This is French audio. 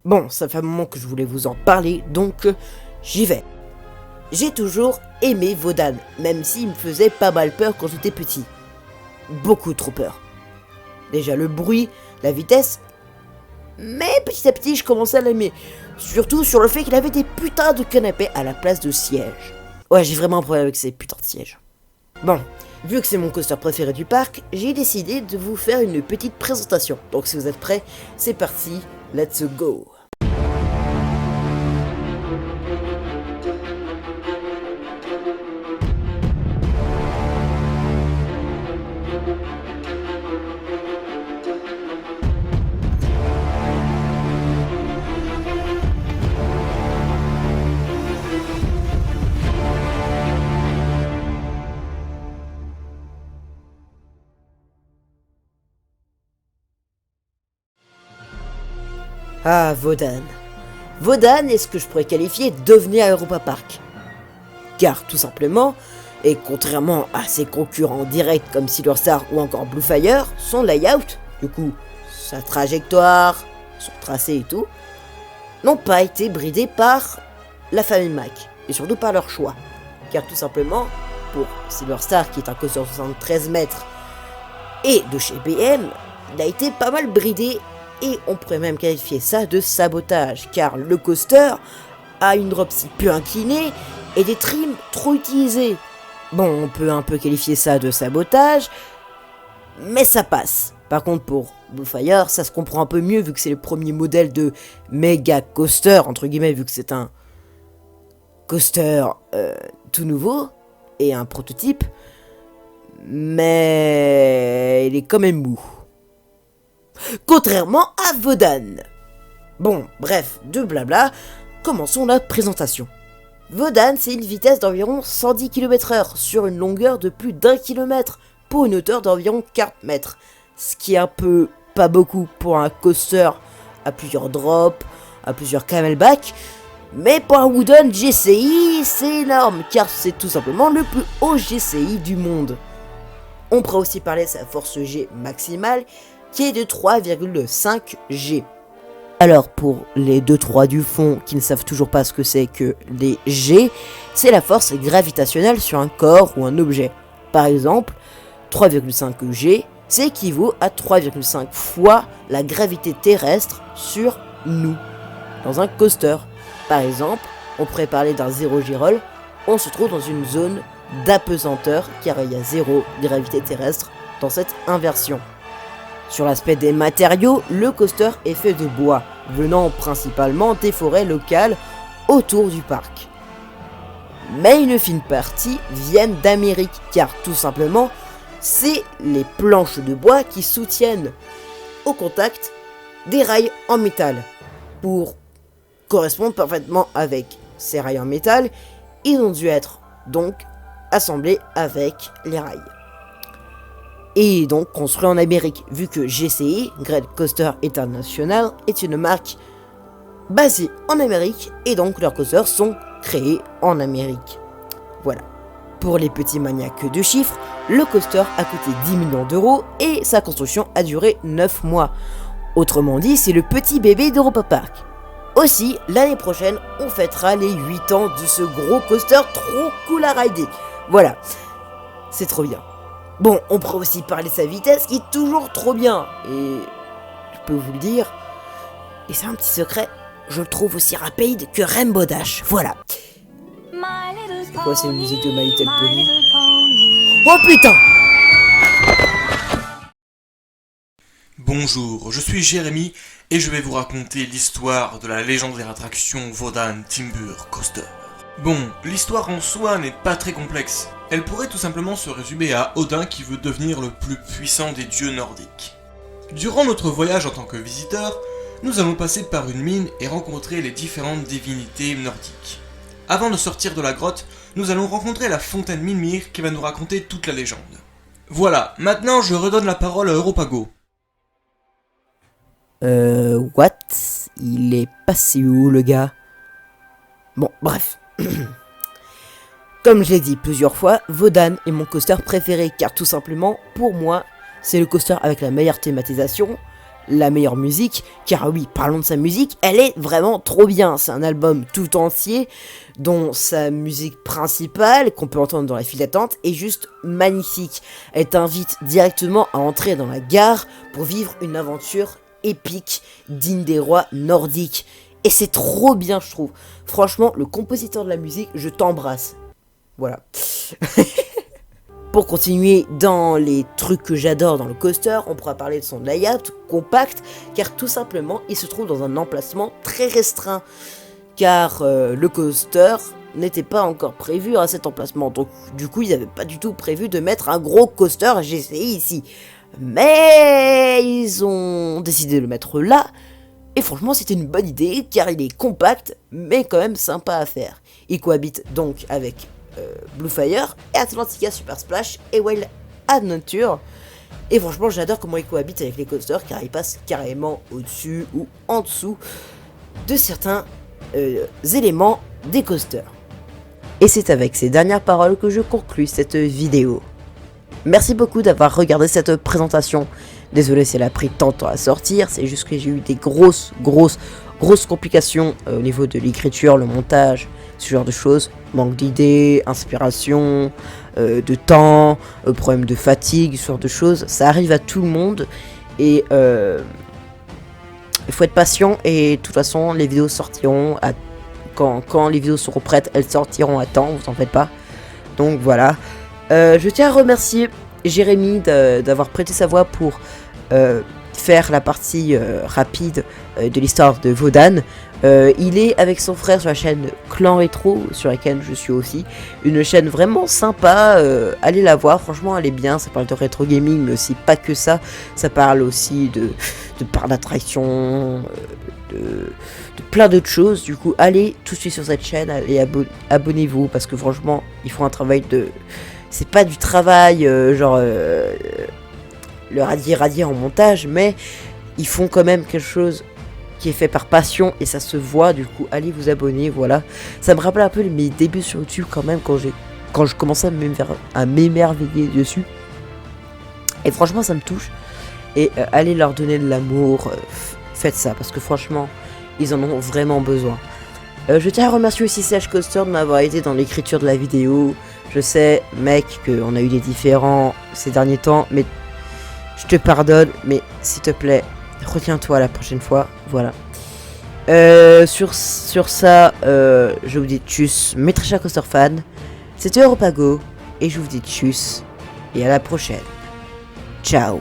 Bon, ça fait un moment que je voulais vous en parler, donc j'y vais. J'ai toujours aimé Wodan, même s'il me faisait pas mal peur quand j'étais petit. Beaucoup trop peur. Déjà le bruit, la vitesse, mais petit à petit je commençais à l'aimer. Surtout sur le fait qu'il avait des putains de canapés à la place de sièges. Ouais, j'ai vraiment un problème avec ces putains de sièges. Bon, vu que c'est mon coaster préféré du parc, j'ai décidé de vous faire une petite présentation. Donc si vous êtes prêts, c'est parti, let's go. Ah, Wodan. Wodan est ce que je pourrais qualifier d'ovni à Europa Park. Car tout simplement, et contrairement à ses concurrents directs comme Silver Star ou encore Blue Fire, son layout, du coup sa trajectoire, son tracé et tout, n'ont pas été bridés par la famille Mack, et surtout par leur choix. Car tout simplement, pour Silver Star qui est un coaster de 73 mètres et de chez BM, il a été pas mal bridé. Et on pourrait même qualifier ça de sabotage, car le coaster a une drop si peu inclinée et des trims trop utilisés. Bon, on peut un peu qualifier ça de sabotage, mais ça passe. Par contre, pour Bluefire, ça se comprend un peu mieux vu que c'est le premier modèle de méga coaster, entre guillemets, vu que c'est un coaster tout nouveau et un prototype, mais il est quand même mou. Contrairement à Wodan. Bon, bref, de blabla, commençons la présentation. Wodan, c'est une vitesse d'environ 110 km/h sur une longueur de plus d'1 km pour une hauteur d'environ 40 mètres. Ce qui est un peu pas beaucoup pour un coaster à plusieurs drops, à plusieurs camelbacks. Mais pour un Wooden GCI, c'est énorme, car c'est tout simplement le plus haut GCI du monde. On pourrait aussi parler de sa force G maximale, qui est de 3,5 G. Alors pour les 2-3 du fond qui ne savent toujours pas ce que c'est que les G, c'est la force gravitationnelle sur un corps ou un objet. Par exemple, 3,5 G, c'est équivaut à 3,5 fois la gravité terrestre sur nous, dans un coaster. Par exemple, on pourrait parler d'un 0 G roll, on se trouve dans une zone d'apesanteur car il y a 0 gravité terrestre dans cette inversion. Sur l'aspect des matériaux, le coaster est fait de bois, venant principalement des forêts locales autour du parc. Mais une fine partie viennent d'Amérique, car tout simplement, c'est les planches de bois qui soutiennent au contact des rails en métal. Pour correspondre parfaitement avec ces rails en métal, ils ont dû être donc assemblés avec les rails. Et donc construit en Amérique, vu que GCI, Great Coaster International, est une marque basée en Amérique, et donc leurs coasters sont créés en Amérique. Voilà. Pour les petits maniaques de chiffres, le coaster a coûté 10 millions d'euros et sa construction a duré 9 mois. Autrement dit, c'est le petit bébé d'Europa Park. Aussi, l'année prochaine, on fêtera les 8 ans de ce gros coaster trop cool à rider. Voilà, c'est trop bien. Bon, on pourrait aussi parler de sa vitesse qui est toujours trop bien. Et je peux vous le dire, et c'est un petit secret, je le trouve aussi rapide que Rainbow Dash. Voilà. C'est quoi, c'est une musique de My Little Pony? Oh putain! Bonjour, je suis Jérémy et je vais vous raconter l'histoire de la légendaire attraction Wodan Timbur Coaster. Bon, l'histoire en soi n'est pas très complexe. Elle pourrait tout simplement se résumer à Odin qui veut devenir le plus puissant des dieux nordiques. Durant notre voyage en tant que visiteur, nous allons passer par une mine et rencontrer les différentes divinités nordiques. Avant de sortir de la grotte, nous allons rencontrer la fontaine Mimir qui va nous raconter toute la légende. Voilà, maintenant je redonne la parole à Europago. What? Il est passé où le gars? Bon, bref. Comme je l'ai dit plusieurs fois, Wodan est mon coaster préféré car tout simplement, pour moi, c'est le coaster avec la meilleure thématisation, la meilleure musique, car oui, parlons de sa musique, elle est vraiment trop bien. C'est un album tout entier, dont sa musique principale, qu'on peut entendre dans la file d'attente, est juste magnifique. Elle t'invite directement à entrer dans la gare pour vivre une aventure épique, digne des rois nordiques. Et c'est trop bien, je trouve. Franchement, le compositeur de la musique, je t'embrasse. Voilà. Pour continuer dans les trucs que j'adore dans le coaster, on pourra parler de son layout compact, car tout simplement, il se trouve dans un emplacement très restreint. Car le coaster n'était pas encore prévu à cet emplacement. Donc du coup, ils n'avaient pas du tout prévu de mettre un gros coaster GCI ici. Mais ils ont décidé de le mettre là. Et franchement, c'était une bonne idée, car il est compact, mais quand même sympa à faire. Il cohabite donc avec Bluefire, et Atlantica Super Splash et Wild Adventure. Et franchement, j'adore comment il cohabite avec les coasters, car il passe carrément au-dessus ou en dessous de certains éléments des coasters. Et c'est avec ces dernières paroles que je conclus cette vidéo. Merci beaucoup d'avoir regardé cette présentation. Désolé si elle a pris tant de temps à sortir, c'est juste que j'ai eu des grosses complications au niveau de l'écriture, le montage, ce genre de choses. Manque d'idées, inspiration, de temps, problème de fatigue, ce genre de choses. Ça arrive à tout le monde et il faut être patient et de toute façon les vidéos sortiront quand les vidéos seront prêtes, elles sortiront à temps, vous en faites pas. Donc voilà. Je tiens à remercier Jérémy d'avoir prêté sa voix pour faire la partie rapide de l'histoire de Vodan. Il est avec son frère sur la chaîne Clan Rétro, sur laquelle je suis aussi. Une chaîne vraiment sympa, allez la voir, franchement elle est bien, ça parle de rétro gaming, mais aussi pas que ça. Ça parle aussi de parcs d'attraction, de plein d'autres choses. Du coup, allez tout de suite sur cette chaîne, allez abonnez-vous, parce que franchement, ils font un travail de... C'est pas du travail, le radier en montage, mais ils font quand même quelque chose qui est fait par passion et ça se voit. Du coup, allez vous abonner, voilà. Ça me rappelle un peu mes débuts sur YouTube quand même, quand je commençais à m'émerveiller dessus. Et franchement, ça me touche. Et allez leur donner de l'amour, faites ça, parce que franchement, ils en ont vraiment besoin. Je tiens à remercier aussi CH Coaster de m'avoir aidé dans l'écriture de la vidéo. Je sais, mec, qu'on a eu des différends ces derniers temps, mais je te pardonne, mais s'il te plaît, retiens-toi la prochaine fois, voilà. Sur ça, je vous dis tchuss, mes très chers Coaster fans. C'était Europago, et je vous dis tchuss, et à la prochaine. Ciao.